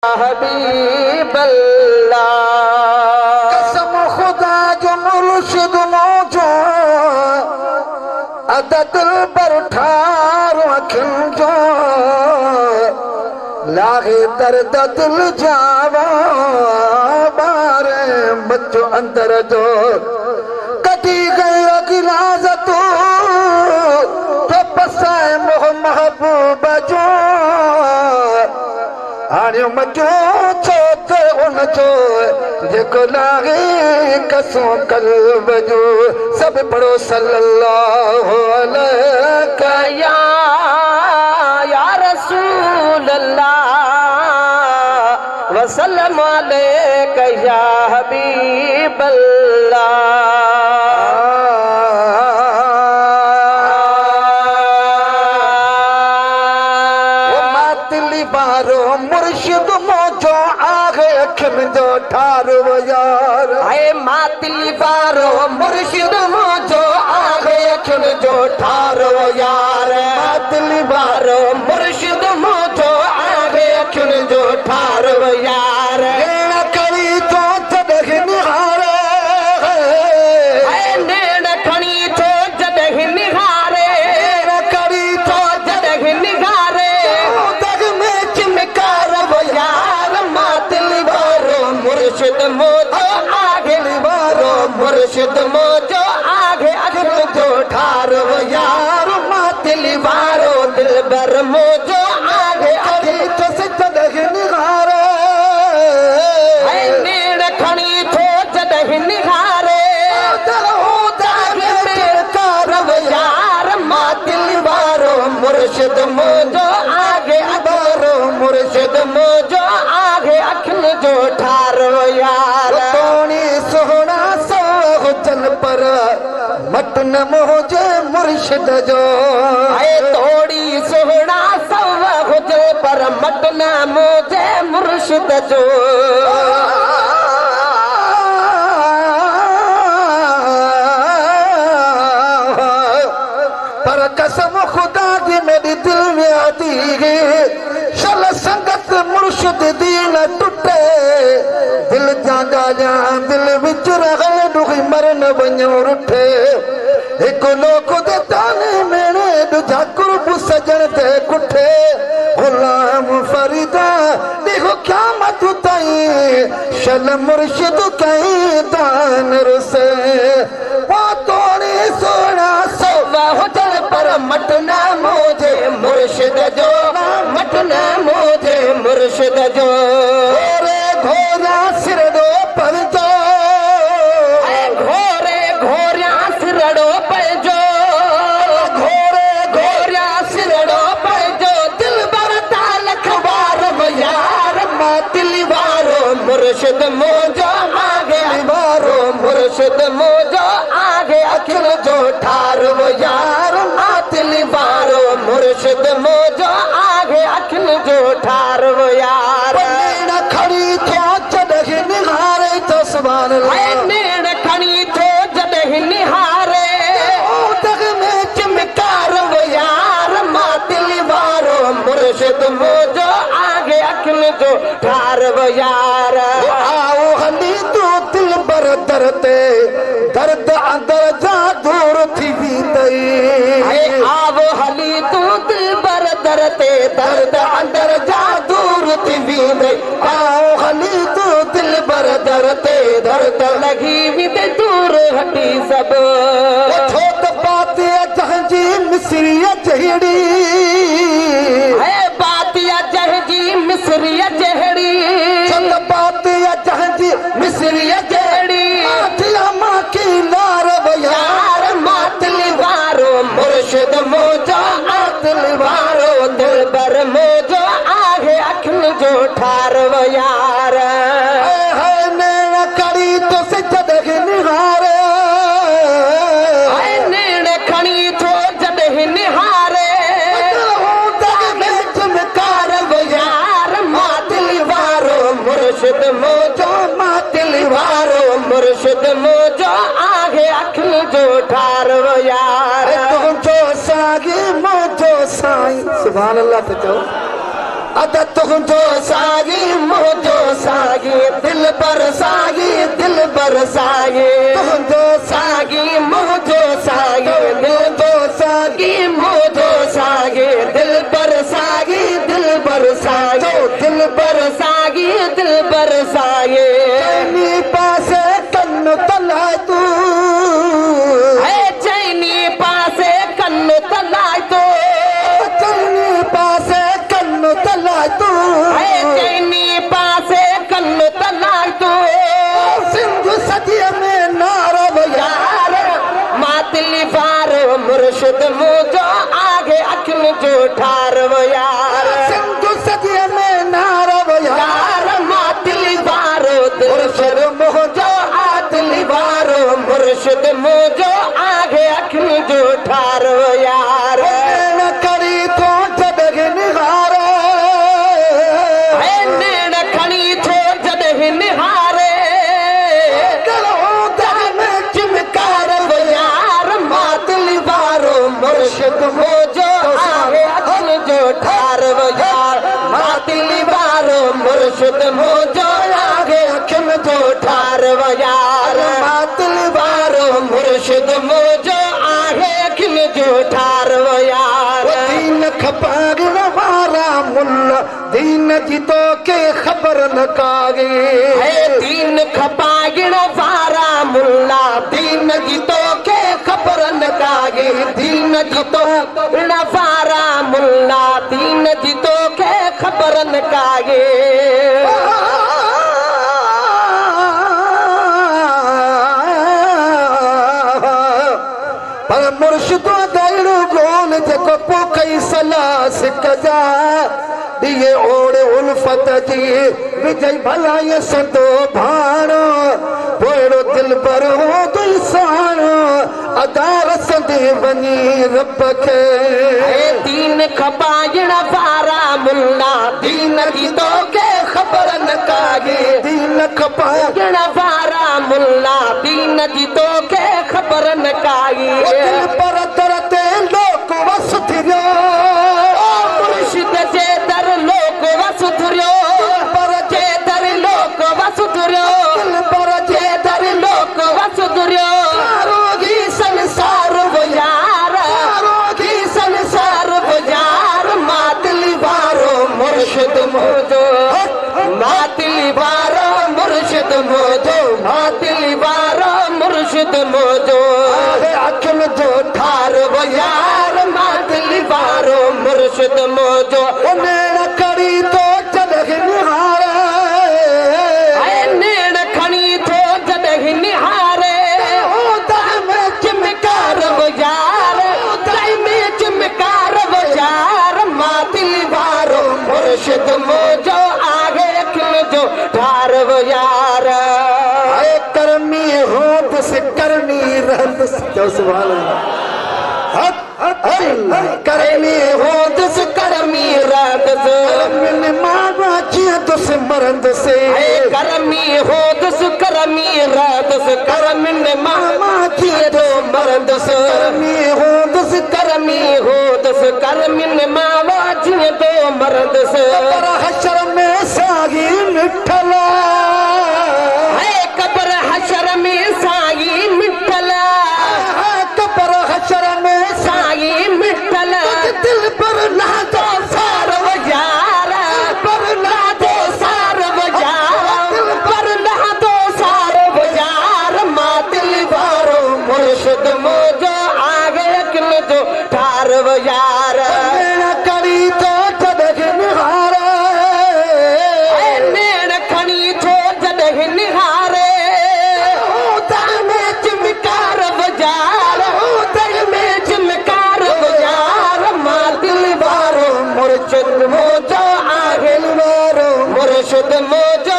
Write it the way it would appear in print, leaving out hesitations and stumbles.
हबीब अल्लाह कसम खुदा जो मुर्शिद मौजो अददिल पर ठारो अखिन जो लागे दर्द दिल जावा बारे बच्चो अंदर जो कटी गई अगिलाज तो पसाए मोह महबूब जो आने मचो छोते उन जो जेको लागे कसो कल्ब जो सब पढ़ो सल्लल्लाहु अलैहि या रसूल अल्लाह वसल्लम अलैका या हबीब अल्लाह। मुर्शिद मोजो आगे अखिन जो ठारो यार आए मातली बारो मुर्शिद मोजो आगे अखिन जो ठारो यार मातली बारो मुर्शिद मोजो आगे अखिन जो ठारो यार करी तो जदह निहारे नेड़ खणी तो जदह निहारे करी तो जदह निहारे मुर्शिद मोजो आगे बारो मुर्शिद मोजो आगे अखिन जो ठारो यार मातिली बारो दिल बर मोजो आगे अखिन तो जदह निहारे नेड़ खणी थो जदह निहारे यार मातिली बारो मुर्शिद मोजो आगे बारो मुर्शिद मोजो आगे अखिन जो ठारो यार तोणी सोहना सो चल पर मट न मोजे मुर्शिद जो आए तोड़ी सोहना सो चल पर मट न मोजे मुर्शिद जो पर कसम खुदा की मेरी दिल में आती है शल संगत मुर्शिद दी न टूटे दिल जागा जा दिल विच रहे दुखी मरन वञो रुठे एक लोक दे ताने मेरे दुजा कुर्ब सजन ते कुठे गुलाम फरीदा देखो क्या मत ताई शल मुर्शिद कई दान रुसे वो तोड़े सोना सोवा हो चल पर मटना मोजे मुर्शिद जो मटना मोजे मुर्शिद जो घोरा सिरडो पर जो घोरे घोरिया सिरडो पर जो घोरे घोरिया सिरडो पर जो दिल बरता लखबार यार मातिली बारो मुर्शिद मोजो आगे बारो मुर्शिद मोजो आगे अखिन जो ठारो यार मातिली बारो मुर्शिद मोजो आगे अखिन जो ठारो यार खड़ी थो जदह निहारे तो सुभान अल्लाह नेड़ खड़ी थो जदह निहारे तक में चमकार यार मातिली बारो मुर्शिद मोजो आगे अखिन जो ठारो यार आओ हली तू दिल बर दरते दर्द अंदर जा दूर थी बीतई आओ हली तू दिल बर दरते दर्द अंदर जा दूर थी बीतई आओ हली तू दिल बर दरते दर्द लगी भी ते दूर हटी सब थोक बात जहजी मिस्री जहड़ी है बात जहजी मिस्री जहड़ी थोक बात जहजी मिस्री जहड़ी माँ की लार यार मातली बारो मुर्शिद मोजो आतिल बारो दिल बर मोजो आगे अखिन जो ठारो यार नेड़ कड़ी तो से जदह निहारे नेड़ खड़ी थो जदह निहारे चमकार यार मातिली बारो मुर्शिद मोजो मातिली बारो मुर्शिद मोजो आगे अखिन जो ठारो यार तुझो सागे मोजो साईं सुभान अल्लाह तो अद तुझो सागी मुझो सागी दिल पर सागी दिल पर सागी तुझो सागी मुझो सागी दिल तो सागी मुझो सागी दिल पर सागी दिल पर सागी दिल पर सागी दिल पर सागी चैनी पासे कन्नु तलाय तू है चैनी पासे कन्नु तलाय तू चैनी पासे कन्नु तलाय तू है चैनी पासे कन्नु तलाय तू सिंधु सदिय में नारव यार मातली बार मुर्शिद मुझो आगे अखिन जो ठारव यार सिंधु सदिय में नारव यार मातली बार मुर्शिद मुझो आतली बार मुर्शिद मुझो आगे अखिन जो ठारव यार न करी तो जदग निहारे नैन खड़ी थो जदग निहारे करो दाम चिमकार यार मातली बारो मुर्शिद मुझो आगे अखिन जो ठारव यार मातली बारो मुर्शिद मुझो आगे अखिन जो ठारव यार मातली बारो मुर्शिद मुझो आगे अखिन जो ठारव यार दीन खपागिन वारा मुल्ला दीन जी तो के खबर न कागे है दीन खपागिन वारा मुल्ला दीन जी तो के खबर न कागे दीन जी तो न वारा मुल्ला दीन जी तो के खबर न कागे पर मुर्शिद गैरु गोल जको पोखई सला सिकजा दिए ओड़े उल्फत जी विजय भला ये संतो भाणो पोड़ो दिल पर हो दिल साणो अदार संदे बनी रब के दीन खपाइण वारा मुल्ला दीन जी तो के खबर न कागे दीन खपाइण वारा मुल्ला दीन जी तो के खबर न कागे दिल पर तरते लोक वसुधिरो मुर्शिद जे दर लोक वसुधिरो पर जे दर लोक वसुधिरो दिल पर जे दर लोक वसुधिरो रोगी संसार वो यार रोगी संसार वो यार मातली बारो मुर्शिद मुझो मातली बारो मुर्शिद मुझो मातली बारो मुर्शिद मुझो अखिन जो ठारव यार मातली बारो मुर्शिद मुझो नैन कड़ी तो जदग निहारे नैन खड़ी तो जदग निहारे में चिमकार यार में चिमकार यार मातली बारो मुर्शिद मुझो आगे अखिन जो ठारव यार करमी हो बस करनी रहत सुभान अल्लाह करमी हो दस करमी रहत मन मावा जिया दस मरंद से करमी हो दस करमी रहत करमिन मावा जिया दो मरंद से करमी हो दस करमिन मावा जिया दो मरंद से पर हशर में सागी मिठला कब्र हशर में सागी मिठला कब्र हशर में सागी मिठला दिल पर ना तो सार यार पर ना तो सार यार पर ना तो सार यार मातली बारो मुर्शिद मुझो आगे अखिन जो ठारव यार कड़ी तो जदग निहारे नैन खड़ी तो जदग निहारे मुर्शिद मुझो आगे मुर्शिद मुझो